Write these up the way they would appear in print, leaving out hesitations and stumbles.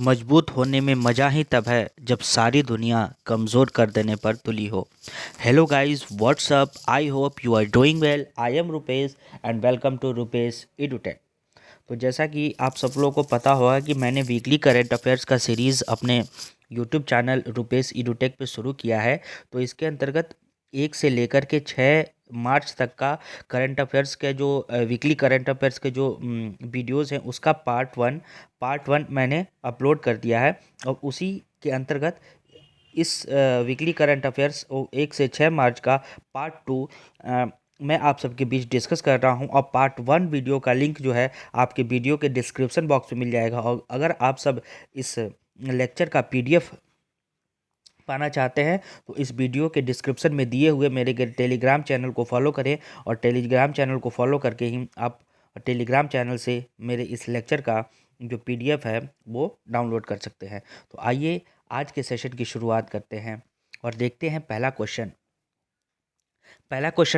मजबूत होने में मज़ा ही तब है जब सारी दुनिया कमज़ोर कर देने पर तुली हो। Hello guys, what's up, I hope you are doing well. I am Rupesh and welcome to Rupesh edutech. तो जैसा कि आप सब लोगों को पता होगा कि मैंने वीकली करंट अफेयर्स का सीरीज़ अपने यूट्यूब चैनल रुपेश एडुटेक पे शुरू किया है। तो इसके अंतर्गत 1 से लेकर के 6 मार्च तक का करंट अफेयर्स के जो वीकली करंट अफेयर्स के जो वीडियोज़ हैं उसका पार्ट वन मैंने अपलोड कर दिया है। और उसी के अंतर्गत इस वीकली करंट अफेयर्स 1 से 6 मार्च का पार्ट 2 मैं आप सबके बीच डिस्कस कर रहा हूं। और पार्ट 1 वीडियो का लिंक जो है आपके वीडियो के डिस्क्रिप्शन बॉक्स में मिल जाएगा। और अगर आप सब इस लेक्चर का पीडीएफ पाना चाहते हैं तो इस वीडियो के डिस्क्रिप्शन में दिए हुए मेरे टेलीग्राम चैनल को फॉलो करें। और टेलीग्राम चैनल को फॉलो करके ही आप टेलीग्राम चैनल से मेरे इस लेक्चर का जो पीडीएफ है वो डाउनलोड कर सकते हैं। तो आइए आज के सेशन की शुरुआत करते हैं और देखते हैं पहला क्वेश्चन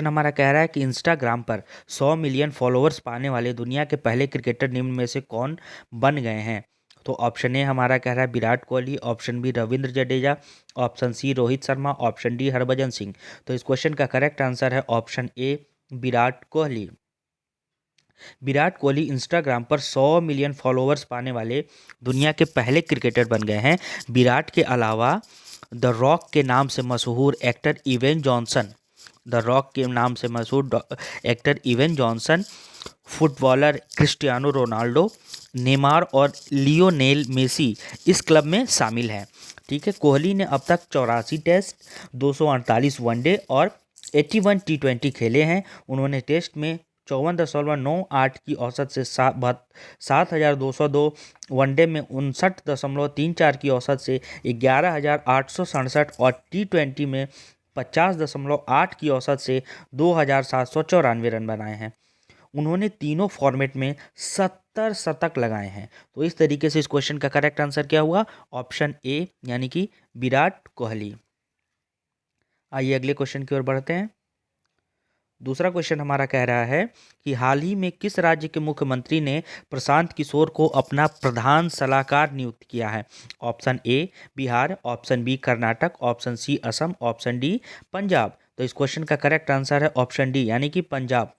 हमारा कह रहा है कि इंस्टाग्राम पर 100 मिलियन फॉलोअर्स पाने वाले दुनिया के पहले क्रिकेटर निम्न में से कौन बन गए हैं। तो ऑप्शन ए हमारा कह रहा है Virat Kohli, option B Ravindra Jadeja, option C Rohit Sharma, option D Harbhajan Singh. तो इस क्वेश्चन का करेक्ट आंसर है option A Virat Kohli. Virat Kohli Instagram पर 100 मिलियन फॉलोअर्स पाने वाले दुनिया के पहले क्रिकेटर बन गए हैं। विराट के अलावा द रॉक के नाम से मशहूर actor even Johnson, actor even Johnson, footballer Cristiano Ronaldo, Neymar और लियोनेल मेसी इस क्लब में शामिल हैं। ठीक है, कोहली ने अब तक 84 टेस्ट, 248 वनडे और 81 टी20 खेले हैं। उन्होंने टेस्ट में 54.98 की औसत से 7,202, वनडे में 59.34 की औसत से 11,867 और टी20 में 50.8 की औसत से 2,794 रन बनाए हैं। उन्होंने तीनों फॉर्मेट में 70 शतक लगाए हैं। तो इस तरीके से इस क्वेश्चन का करेक्ट आंसर क्या हुआ, ऑप्शन ए यानी कि विराट कोहली। आइए अगले क्वेश्चन की ओर बढ़ते हैं। दूसरा क्वेश्चन हमारा कह रहा है कि हाल ही में किस राज्य के मुख्यमंत्री ने प्रशांत किशोर को अपना प्रधान सलाहकार नियुक्त किया है। Option A Bihar, option B Karnataka, option C Assam, option D Punjab. तो इस क्वेश्चन का करेक्ट आंसर है ऑप्शन डी यानी कि पंजाब।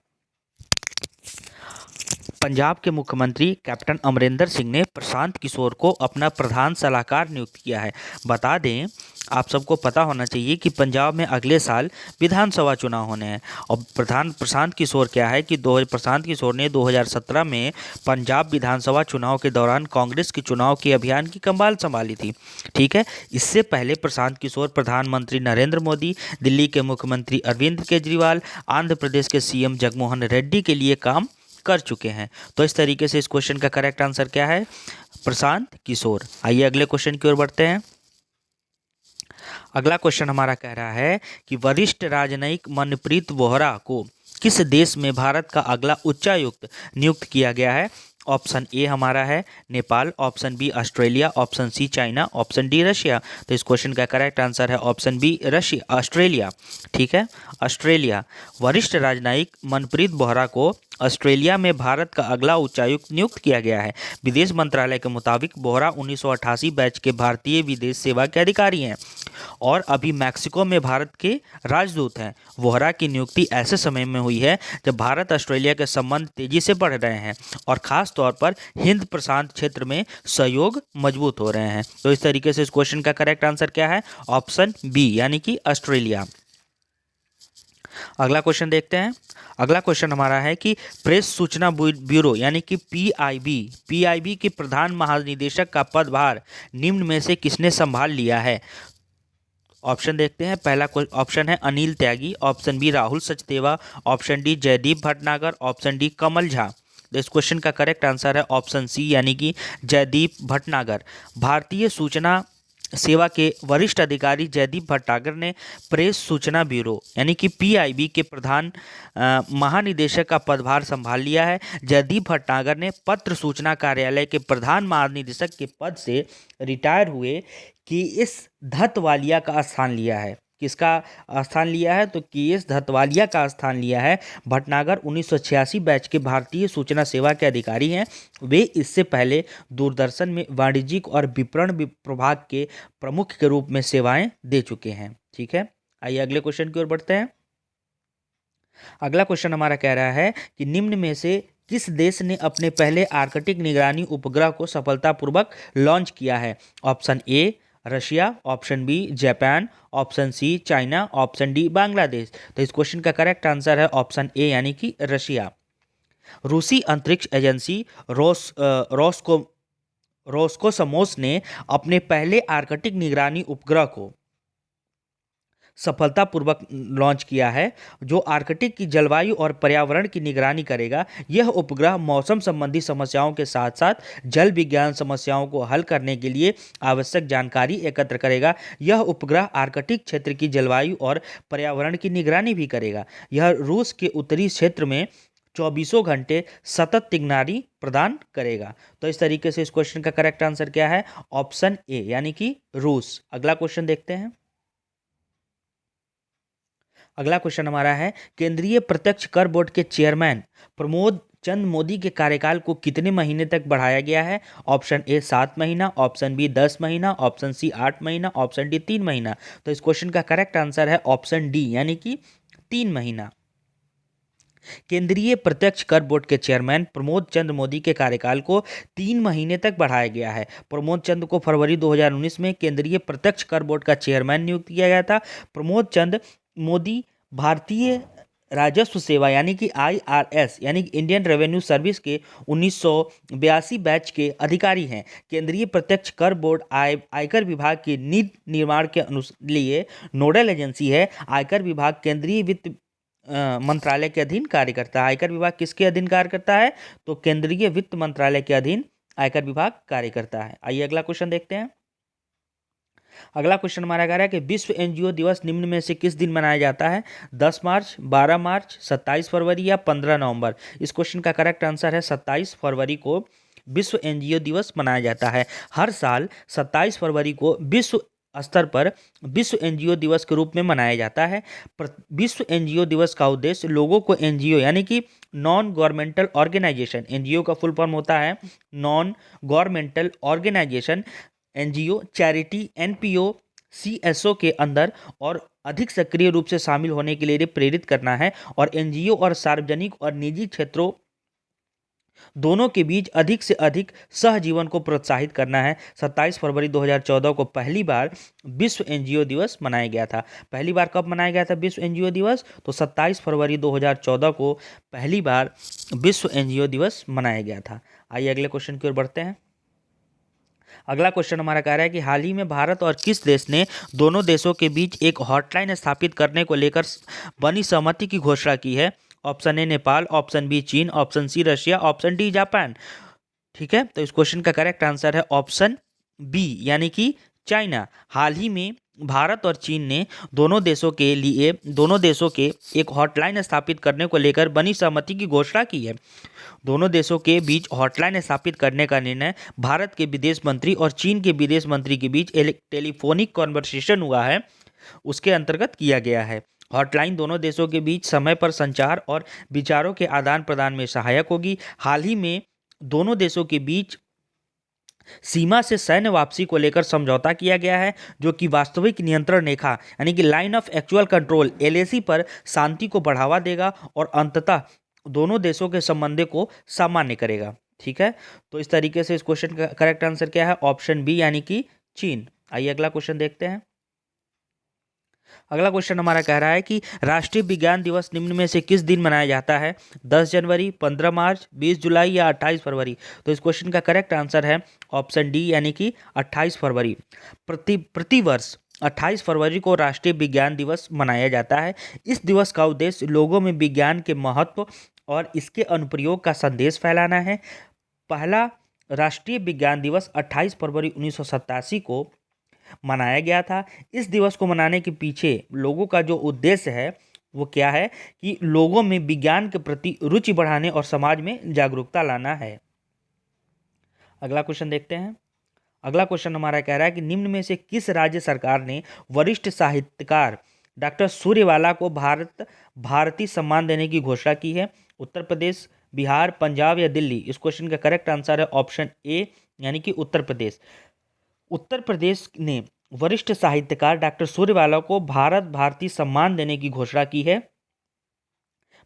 पंजाब के मुख्यमंत्री कैप्टन अमरिंदर सिंह ने प्रशांत किशोर को अपना प्रधान सलाहकार नियुक्त किया है। बता दें, आप सबको पता होना चाहिए कि पंजाब में अगले साल विधानसभा चुनाव होने हैं। और प्रशांत किशोर क्या है कि प्रशांत किशोर ने 2017 में पंजाब विधानसभा चुनाव के दौरान कांग्रेस के चुनाव के अभियान की कमान संभाली थी। ठीक है, इससे पहले प्रशांत किशोर प्रधानमंत्री नरेंद्र मोदी, दिल्ली के मुख्यमंत्री अरविंद केजरीवाल, आंध्र प्रदेश के सीएम जगनमोहन रेड्डी के लिए काम कर चुके हैं। तो इस तरीके से इस क्वेश्चन का करेक्ट आंसर क्या है, प्रशांत किशोर। आइए अगले क्वेश्चन की ओर बढ़ते हैं। अगला क्वेश्चन हमारा कह रहा है कि वरिष्ठ राजनयिक मनप्रीत बोहरा को किस देश में भारत का अगला उच्चायुक्त नियुक्त किया गया है। ऑप्शन ए हमारा है Nepal, option B Australia, option C China, option D Russia. तो इस क्वेश्चन का करेक्ट आंसर है ऑप्शन बी ऑस्ट्रेलिया। ठीक है, ऑस्ट्रेलिया। वरिष्ठ राजनयिक मनप्रीत बोहरा को ऑस्ट्रेलिया में भारत का अगला उच्चायुक्त नियुक्त किया गया है। विदेश मंत्रालय के मुताबिक बोहरा 1988 बैच के भारतीय विदेश सेवा के अधिकारी हैं और अभी मैक्सिको में भारत के राजदूत हैं। वोहरा की नियुक्ति ऐसे समय में हुई है जब भारत ऑस्ट्रेलिया के संबंध तेजी से बढ़ रहे हैं और खास तौर पर हिंद प्रशांत क्षेत्र में सहयोग मजबूत हो रहे हैं। तो इस तरीके से इस क्वेश्चन का करेक्ट आंसर क्या है, ऑप्शन बी यानी कि ऑस्ट्रेलिया। अगला क्वेश्चन देखते हैं। अगला क्वेश्चन हमारा है कि प्रेस सूचना ब्यूरो यानी कि पीआईबी के प्रधान महानिदेशक का पदभार निम्न में से किसने संभाल लिया है। ऑप्शन देखते हैं। पहला ऑप्शन है Anil Tyagi, option B Rahul Sachdeva, option D Jaideep Bhatnagar, option D Kamal Jha. तो इस क्वेश्चन का करेक्ट आंसर है ऑप्शन सी यानी कि जयदीप भटनागर। भारतीय सूचना सेवा के वरिष्ठ अधिकारी जयदीप भटनागर ने प्रेस सूचना ब्यूरो यानी कि पीआईबी के प्रधान महानिदेशक का पदभार संभाल लिया है। जयदीप भटनागर ने पत्र सूचना कार्यालय के प्रधान महानिदेशक के पद से रिटायर हुए कि इस धत वालिया का स्थान लिया है। किसका स्थान लिया है? तो के.एस. धतवालिया का स्थान लिया है। भटनागर 1986 बैच के भारतीय सूचना सेवा के अधिकारी हैं। वे इससे पहले दूरदर्शन में वाणिज्यिक और विपणन प्रभाग के प्रमुख के रूप में सेवाएं दे चुके हैं। ठीक है, आइए अगले क्वेश्चन की ओर बढ़ते हैं। अगला क्वेश्चन हमारा कह रहा है कि निम्न में से किस देश ने अपने पहले आर्कटिक निगरानी उपग्रह को सफलतापूर्वक लॉन्च किया है? Option A Russia, option B Japan, option C China, option D Bangladesh. तो इस क्वेश्चन का करेक्ट आंसर है ऑप्शन ए यानी कि रशिया। रूसी अंतरिक्ष एजेंसी रोस्कोसमोस ने अपने पहले आर्कटिक निगरानी उपग्रह को सफलतापूर्वक लॉन्च किया है, जो आर्कटिक की जलवायु और पर्यावरण की निगरानी करेगा। यह उपग्रह मौसम संबंधी समस्याओं के साथ साथ जल विज्ञान समस्याओं को हल करने के लिए आवश्यक जानकारी एकत्र करेगा। यह उपग्रह आर्कटिक क्षेत्र की जलवायु और पर्यावरण की निगरानी भी करेगा। यह रूस के उत्तरी क्षेत्र में 24 घंटे सतत निगरानी प्रदान करेगा। तो इस तरीके से इस क्वेश्चन का करेक्ट आंसर क्या है? ऑप्शन ए यानी कि रूस। अगला क्वेश्चन देखते हैं। अगला क्वेश्चन हमारा है, केंद्रीय प्रत्यक्ष कर बोर्ड के चेयरमैन प्रमोद चंद मोदी के कार्यकाल को कितने महीने तक बढ़ाया गया है? ऑप्शन ए 7 महीना, ऑप्शन बी 10 महीना, ऑप्शन सी 8 महीना, ऑप्शन डी 3 महीना। तो इस क्वेश्चन का करेक्ट आंसर है ऑप्शन डी यानी कि 3 महीना। केंद्रीय प्रत्यक्ष कर बोर्ड के चेयरमैन प्रमोद चंद मोदी के कार्यकाल को 3 महीने तक बढ़ाया गया है। प्रमोद चंद को फरवरी 2019 में केंद्रीय प्रत्यक्ष कर बोर्ड का चेयरमैन नियुक्त किया गया था। प्रमोद चंद मोदी भारतीय राजस्व सेवा यानी कि IRS यानी कि इंडियन रेवेन्यू सर्विस के 1982 बैच के अधिकारी हैं। केंद्रीय प्रत्यक्ष कर बोर्ड आयकर विभाग की नीति निर्माण के लिए नोडल एजेंसी है। आयकर विभाग केंद्रीय वित्त मंत्रालय के अधीन कार्य करता है। आयकर विभाग किसके अधीन कार्य करता है? तो केंद्रीय वित्त मंत्रालय के अधीन आयकर विभाग कार्य करता है। आइए अगला क्वेश्चन देखते हैं। अगला क्वेश्चन हमारा कह रहा है कि विश्व एनजीओ दिवस निम्न में से किस दिन मनाया जाता है? 10 मार्च, 12 मार्च, 27 फरवरी या 15 नवंबर। इस क्वेश्चन का करेक्ट आंसर है 27 फरवरी को विश्व एनजीओ दिवस मनाया जाता है। हर साल 27 फरवरी को विश्व स्तर पर विश्व एनजीओ दिवस के रूप में मनाया जाता है। विश्व एनजीओ दिवस का उद्देश्य लोगों को एनजीओ यानी कि नॉन गवर्नमेंटल ऑर्गेनाइजेशन, एनजीओ का फुल फॉर्म होता है non governmental organisation, NGO, charity, NPO, CSO के अंदर और अधिक सक्रिय रूप से शामिल होने के लिए प्रेरित करना है और एनजीओ और सार्वजनिक और निजी क्षेत्रों दोनों के बीच अधिक से अधिक सहजीवन को प्रोत्साहित करना है। 27 फरवरी 2014 को पहली बार विश्व एनजीओ दिवस मनाया गया था। पहली बार कब मनाया गया था विश्व एनजीओ दिवस? तो 27 फरवरी 2014 को पहली बार विश्व एनजीओ दिवस मनाया गया था। आइए अगले क्वेश्चन की ओर बढ़ते हैं। अगला क्वेश्चन हमारा कह रहा है कि हाल ही में भारत और किस देश ने दोनों देशों के बीच एक हॉटलाइन स्थापित करने को लेकर बनी सहमति की घोषणा की है? Option A Nepal, option B चीन, option C Russia, option D Japan. ठीक है, तो इस क्वेश्चन का करेक्ट आंसर है ऑप्शन बी यानी कि चाइना। हाल ही में भारत और चीन ने दोनों देशों के एक हॉटलाइन स्थापित करने को लेकर बनी सहमति की घोषणा की है। दोनों देशों के बीच हॉटलाइन स्थापित करने का निर्णय भारत के विदेश मंत्री और चीन के विदेश मंत्री के बीच टेलीफोनिक कॉन्वर्सेशन हुआ है, उसके अंतर्गत किया गया है। हॉटलाइन दोनों देशों के बीच समय पर संचार और विचारों के आदान प्रदान में सहायक होगी। हाल ही में दोनों देशों के बीच सीमा से सैन्य वापसी को लेकर समझौता किया गया है, जो कि वास्तविक नियंत्रण रेखा यानी कि line of actual control LAC पर शांति को बढ़ावा देगा और अंततः दोनों देशों के संबंधों को सामान्य करेगा। ठीक है, तो इस तरीके से इस क्वेश्चन का करेक्ट आंसर क्या है? ऑप्शन बी यानी कि चीन। आइए अगला क्वेश्चन देखते हैं। अगला क्वेश्चन हमारा कह रहा है कि राष्ट्रीय विज्ञान दिवस निम्न में से किस दिन मनाया जाता है? 10 जनवरी, 15 मार्च, 20 जुलाई या 28 फरवरी। तो इस क्वेश्चन का करेक्ट आंसर है ऑप्शन डी यानी कि 28 फरवरी। प्रतिवर्ष 28 फरवरी को राष्ट्रीय विज्ञान दिवस मनाया जाता है। इस दिवस का उद्देश्य लोगों में विज्ञान के महत्व और इसके अनुप्रयोग का संदेश फैलाना है। पहला राष्ट्रीय विज्ञान दिवस 28 फरवरी 1987 को मनाया गया था। इस दिवस को मनाने के पीछे लोगों का जो उद्देश्य है वो क्या है कि लोगों में विज्ञान के प्रति रुचि बढ़ाने और समाज में जागरूकता लाना है। अगला क्वेश्चन देखते हैं। अगला क्वेश्चन हमारा कह रहा है कि निम्न में से किस राज्य सरकार ने वरिष्ठ साहित्यकार डॉक्टर सूर्यवाला को भारतीय सम्मान देने की घोषणा की है? उत्तर प्रदेश, बिहार, पंजाब या दिल्ली? इस क्वेश्चन का करेक्ट आंसर है ऑप्शन ए यानी कि उत्तर प्रदेश। उत्तर प्रदेश ने वरिष्ठ साहित्यकार डॉक्टर सूर्यवाला को भारतीय सम्मान देने की घोषणा की है।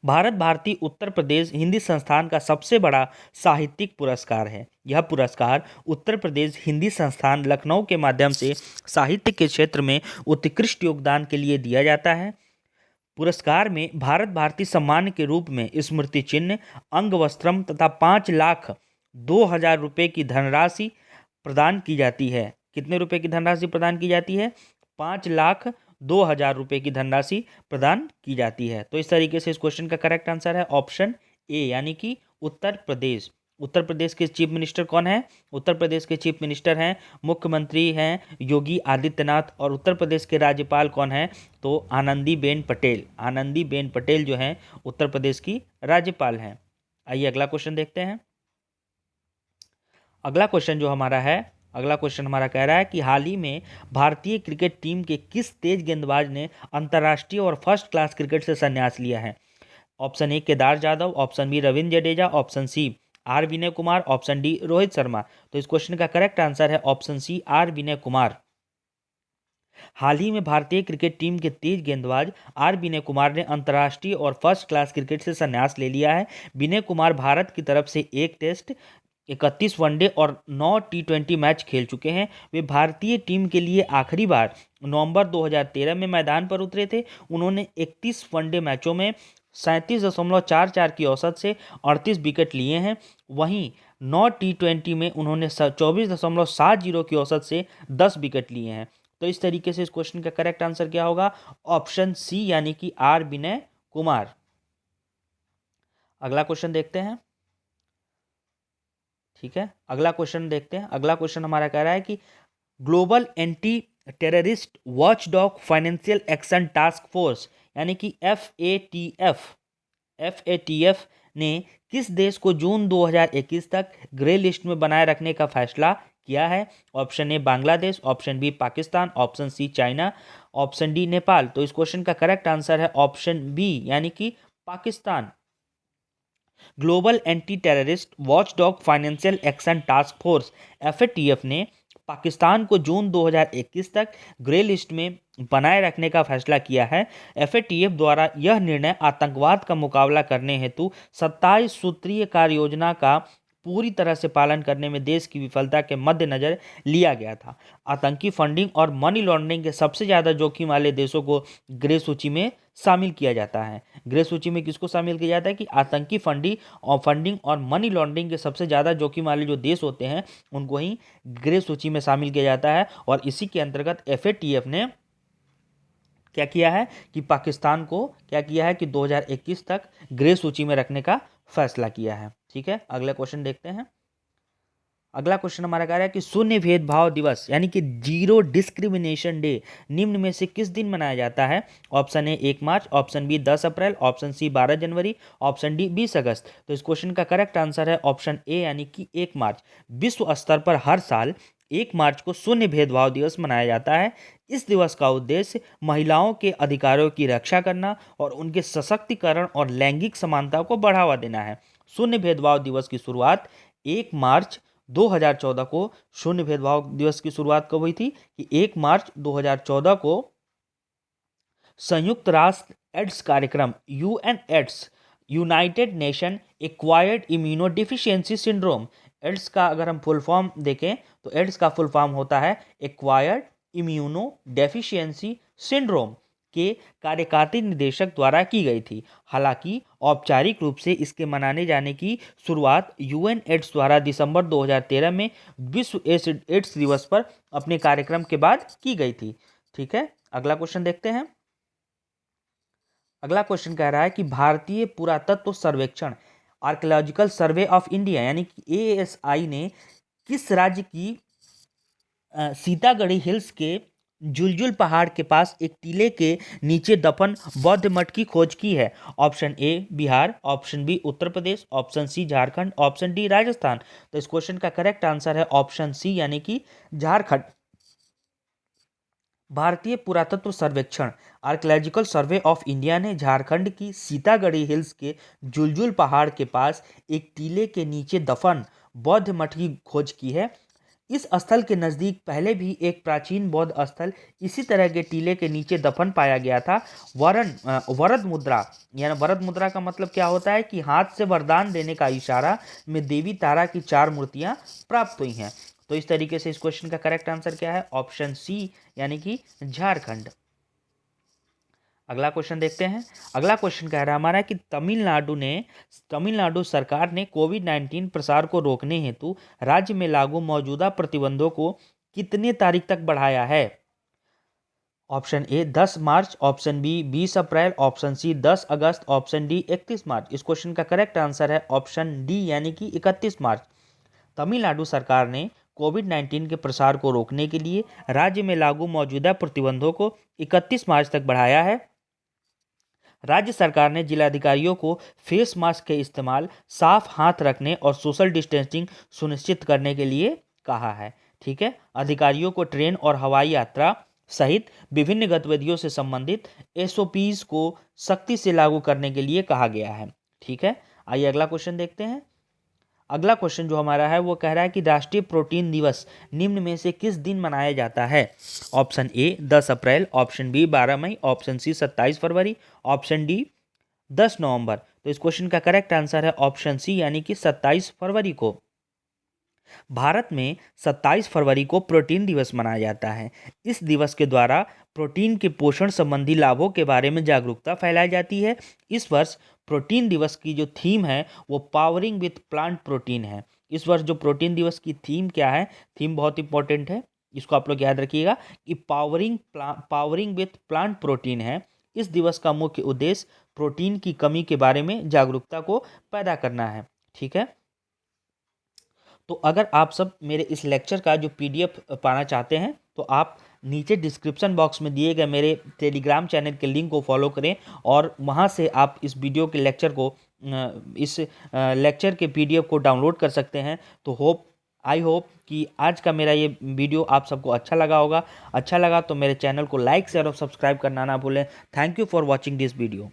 भारत भारती उत्तर प्रदेश हिंदी संस्थान का सबसे बड़ा साहित्यिक पुरस्कार है। यह पुरस्कार उत्तर प्रदेश हिंदी संस्थान लखनऊ के माध्यम से साहित्य के क्षेत्र में उत्कृष्ट योगदान के लिए दिया जाता है। पुरस्कार में भारत भारती सम्मान के रूप में स्मृति चिन्ह, अंगवस्त्रम तथा 5,02,000 रुपये की धनराशि प्रदान की जाती है। कितने रुपए की धनराशि प्रदान की जाती है? 5,02,000 रुपये की धनराशि प्रदान की जाती है। तो इस तरीके से इस क्वेश्चन का करेक्ट आंसर है ऑप्शन ए यानी कि उत्तर प्रदेश। उत्तर प्रदेश के चीफ मिनिस्टर कौन है? उत्तर प्रदेश के चीफ मिनिस्टर हैं, मुख्यमंत्री हैं योगी आदित्यनाथ। और उत्तर प्रदेश के राज्यपाल कौन है? तो आनंदीबेन पटेल। आनंदीबेन पटेल जो हैं उत्तर प्रदेश की राज्यपाल हैं। आइए अगला क्वेश्चन देखते हैं। अगला क्वेश्चन हमारा कह रहा है कि हाल ही में भारतीय क्रिकेट टीम के किस तेज गेंदबाज ने अंतर्राष्ट्रीय और फर्स्ट क्लास क्रिकेट से संन्यास लिया है? Option A Kedar Jadhav, option B Ravindra Jadeja, option C R Vinay Kumar, option D Rohit Sharma. तो इस क्वेश्चन का करेक्ट आंसर है option C R Vinay Kumar. हाल ही में भारतीय क्रिकेट टीम के तेज गेंदबाज आर विनय कुमार ने अंतर्राष्ट्रीय और फर्स्ट क्लास क्रिकेट से संन्यास ले लिया है। विनय कुमार भारत की तरफ से 1 टेस्ट, 31 वनडे और 9 T20 मैच खेल चुके हैं। वे भारतीय टीम के लिए आखिरी बार नवंबर 2013 में मैदान पर उतरे थे। उन्होंने 31 वनडे मैचों में 37.44 की औसत से 38 विकेट लिए हैं। वहीं 9 T20 में उन्होंने 24.70 की औसत से 10 विकेट लिए हैं। तो इस तरीके से इस क्वेश्चन का करेक्ट आंसर क्या होगा? ऑप्शन सी यानी कि आर विनय कुमार। अगला क्वेश्चन देखते हैं। ठीक है, अगला क्वेश्चन देखते हैं। अगला क्वेश्चन हमारा कह रहा है कि global anti terrorist watchdog financial action task force यानी कि FATF ने किस देश को जून 2021 तक ग्रे लिस्ट में बनाए रखने का फैसला किया है? Option A Bangladesh, option B Pakistan, option C China, option D Nepal. तो इस क्वेश्चन का करेक्ट आंसर है ऑप्शन बी यानी कि Pakistan. Global anti terrorist watchdog financial action task force FATF ने पाकिस्तान को जून 2021 तक ग्रे लिस्ट में बनाए रखने का फैसला किया है। FATF द्वारा यह निर्णय आतंकवाद का मुकाबला करने हेतु 27 सूत्रीय कार्य योजना का पूरी तरह से पालन करने में देश की विफलता के मद्देनजर लिया गया था। आतंकी फंडिंग और मनी लॉन्ड्रिंग के सबसे ज़्यादा जोखिम वाले देशों को ग्रे सूची में शामिल किया जाता है। ग्रे सूची में किसको शामिल किया जाता है? कि आतंकी फंडिंग और मनी लॉन्ड्रिंग के सबसे ज़्यादा जोखिम वाले जो देश होते हैं उनको ही ग्रे सूची में शामिल किया जाता है। और इसी के अंतर्गत FATF ने क्या किया है कि पाकिस्तान को क्या किया है कि 2021 तक ग्रे सूची में रखने का फैसला किया है। ठीक है, अगला क्वेश्चन देखते हैं। अगला क्वेश्चन हमारा कह रहा है कि शून्य भेदभाव दिवस यानी कि जीरो डिस्क्रिमिनेशन डे निम्न में से किस दिन मनाया जाता है? Option A 1 March, option B 10 April, option C 12 जनवरी, ऑप्शन डी 20 अगस्त। तो इस क्वेश्चन का करेक्ट आंसर है ऑप्शन ए यानी कि 1 मार्च। विश्व स्तर पर हर साल 1 मार्च को शून्य भेदभाव दिवस मनाया जाता है। इस दिवस का उद्देश्य महिलाओं के अधिकारों की रक्षा करना और उनके सशक्तिकरण और लैंगिक समानता को बढ़ावा देना है। शून्य भेदभाव दिवस की शुरुआत 1 मार्च 2014 को शून्य भेदभाव दिवस की शुरुआत कब हुई थी? कि 1 मार्च 2014 को संयुक्त राष्ट्र एड्स कार्यक्रम UN AIDS United Nation acquired immuno deficiency syndrome. AIDS का अगर हम फुल फॉर्म देखें तो एड्स का फुल फॉर्म होता है एक्वायर्ड इम्यूनो डेफिशिएंसी सिंड्रोम के कार्यकारी निदेशक द्वारा की गई थी। हालांकि औपचारिक रूप से इसके मनाने जाने की शुरुआत UN एड्स द्वारा दिसंबर 2013 में विश्व एड्स दिवस पर अपने कार्यक्रम के बाद की गई थी। ठीक है, अगला क्वेश्चन देखते हैं। अगला क्वेश्चन कह रहा है कि भारतीय पुरातत्व सर्वेक्षण आर्कियोलॉजिकल सर्वे ऑफ इंडिया यानी कि ASI ने किस राज्य की सीतागढ़ी हिल्स के जुलजुल पहाड़ के पास एक टीले के नीचे दफन बौद्ध मठ की खोज की है? Option A Bihar, option B Uttar Pradesh, option C Jharkhand, option D Rajasthan. तो इस क्वेश्चन का करेक्ट आंसर है ऑप्शन सी यानी कि झारखंड। भारतीय पुरातत्व सर्वेक्षण आर्कियोलॉजिकल सर्वे ऑफ इंडिया ने झारखंड की सीतागढ़ी हिल्स के जुलजुल पहाड़ के पास एक टीले के नीचे दफन बौद्ध मठ की खोज की है। इस स्थल के नज़दीक पहले भी एक प्राचीन बौद्ध स्थल इसी तरह के टीले के नीचे दफन पाया गया था। वरद मुद्रा, यानी वरद मुद्रा का मतलब क्या होता है कि हाथ से वरदान देने का इशारा में देवी तारा की 4 मूर्तियां प्राप्त हुई हैं। तो इस तरीके से इस क्वेश्चन का करेक्ट आंसर क्या है? ऑप्शन सी यानी कि झारखंड। अगला क्वेश्चन देखते हैं। अगला क्वेश्चन कह रहा है हमारा कि तमिलनाडु सरकार ने कोविड-19 प्रसार को रोकने हेतु राज्य में लागू मौजूदा प्रतिबंधों को कितने तारीख तक बढ़ाया है? Option A 10 March, option B 20 April, option C 10 August, option D 31 March. इस क्वेश्चन का करेक्ट आंसर है ऑप्शन डी यानी कि 31 मार्च। तमिलनाडु सरकार ने कोविड-19 के प्रसार को रोकने के लिए राज्य में लागू मौजूदा प्रतिबंधों को 31 मार्च तक बढ़ाया है। राज्य सरकार ने जिलाधिकारियों को फेस मास्क के इस्तेमाल, साफ हाथ रखने और सोशल डिस्टेंसिंग सुनिश्चित करने के लिए कहा है। ठीक है, अधिकारियों को ट्रेन और हवाई यात्रा सहित विभिन्न गतिविधियों से संबंधित एसओपीज को सख्ती से लागू करने के लिए कहा गया है। ठीक है, आइए अगला क्वेश्चन देखते हैं। अगला क्वेश्चन जो हमारा है वो कह रहा है कि राष्ट्रीय प्रोटीन दिवस निम्न में से किस दिन मनाया जाता है? Option A 10 April, option B 12 मई, ऑप्शन सी 27 फरवरी, ऑप्शन डी 10 नवंबर। तो इस क्वेश्चन का करेक्ट आंसर है ऑप्शन सी यानी कि 27 फरवरी को। भारत में 27 फरवरी को प्रोटीन दिवस मनाया जाता है। इस दिवस के द्वारा प्रोटीन के पोषण संबंधी लाभों के बारे में जागरूकता फैलाई जाती है। इस वर्ष प्रोटीन दिवस की जो थीम है वो पावरिंग विथ प्लांट प्रोटीन है। इस वर्ष जो प्रोटीन दिवस की थीम क्या है? थीम बहुत इंपॉर्टेंट है, इसको आप लोग याद रखिएगा कि पावरिंग विथ प्लांट प्रोटीन है। इस दिवस का मुख्य उद्देश्य प्रोटीन की कमी के बारे में जागरूकता को पैदा करना है। ठीक है, तो अगर आप सब मेरे इस लेक्चर का जो पीडीएफ पाना चाहते हैं तो आप नीचे डिस्क्रिप्शन बॉक्स में दिए गए मेरे टेलीग्राम चैनल के लिंक को फॉलो करें और वहां से आप इस वीडियो के लेक्चर को इस लेक्चर के पीडीएफ को डाउनलोड कर सकते हैं। तो आई होप कि आज का मेरा ये वीडियो आप सबको अच्छा लगा होगा। अच्छा लगा तो मेरे चैनल को लाइक शेयर और सब्सक्राइब करना ना भूलें। Thank you for watching this video.